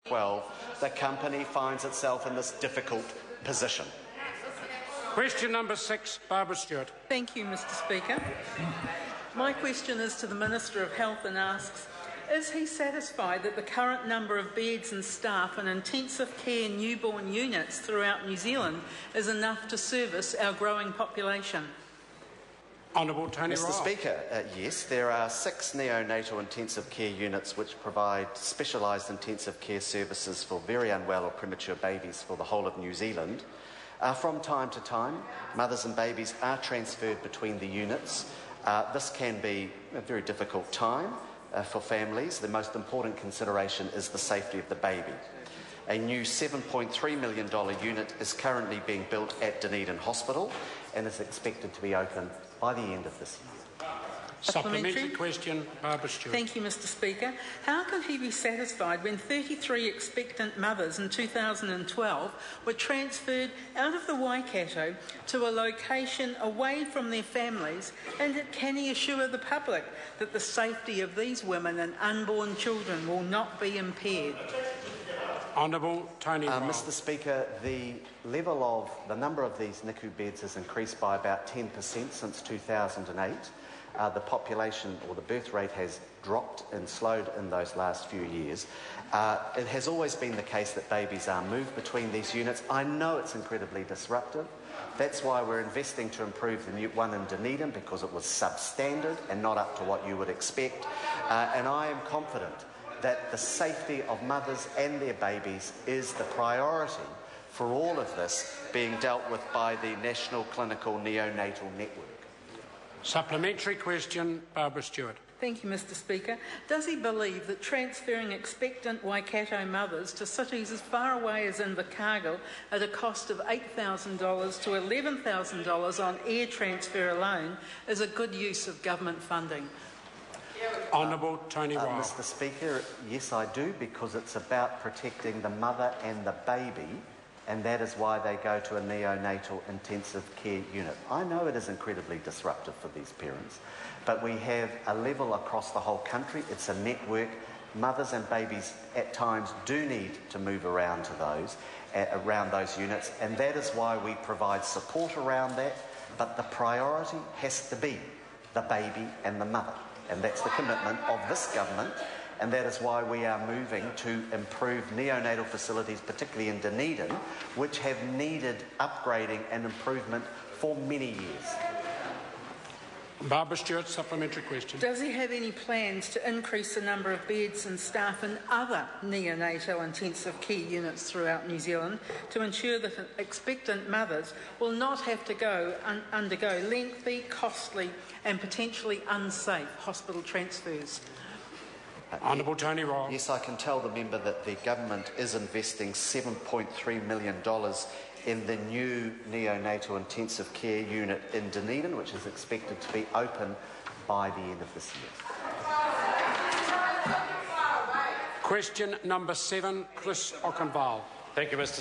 12, the company finds itself in this difficult position. Question number 6, Barbara Stewart. Thank you, Mr Speaker. My question is to the Minister of Health and asks, is he satisfied that the current number of beds and staff in intensive care newborn units throughout New Zealand is enough to service our growing population? Honourable Tony Mr Speaker, yes, there are 6 neonatal intensive care units which provide specialised intensive care services for very unwell or premature babies for the whole of New Zealand. From time to time, mothers and babies are transferred between the units. This can be a very difficult time for families. The most important consideration is the safety of the baby. A new $7.3 million unit is currently being built at Dunedin Hospital and is expected to be open by the end of this year. Supplementary question, Barbara Stewart. Thank you, Mr Speaker. How can he be satisfied when 33 expectant mothers in 2012 were transferred out of the Waikato to a location away from their families, and can he assure the public that the safety of these women and unborn children will not be impaired? Honourable Tony Mr Speaker, the number of these NICU beds has increased by about 10% since 2008. The population or the birth rate has dropped and slowed in those last few years. It has always been the case that babies are moved between these units. I know it's incredibly disruptive. That's why we're investing to improve the new one in Dunedin, because it was substandard and not up to what you would expect. And I am confident that the safety of mothers and their babies is the priority for all of this being dealt with by the National Clinical Neonatal Network. Supplementary question, Barbara Stewart. Thank you, Mr Speaker. Does he believe that transferring expectant Waikato mothers to cities as far away as Invercargill at a cost of $8,000 to $11,000 on air transfer alone is a good use of government funding? Honourable Tony Ryle. Mr Speaker, yes I do, because it's about protecting the mother and the baby, and that is why they go to a neonatal intensive care unit. I know it is incredibly disruptive for these parents, but we have a level across the whole country. It's a network. Mothers and babies at times do need to move around those units, and that is why we provide support around that, but the priority has to be the baby and the mother. And that's the commitment of this government, and that is why we are moving to improve neonatal facilities, particularly in Dunedin, which have needed upgrading and improvement for many years. Barbara Stewart, supplementary question. Does he have any plans to increase the number of beds and staff in other neonatal intensive care units throughout New Zealand to ensure that expectant mothers will not have to undergo lengthy, costly and potentially unsafe hospital transfers? Honourable Tony Ryle. Yes, I can tell the member that the government is investing $7.3 million in the new neonatal intensive care unit in Dunedin, which is expected to be open by the end of this year. Question number 7, Chris Ockenvale. Thank you, Mr.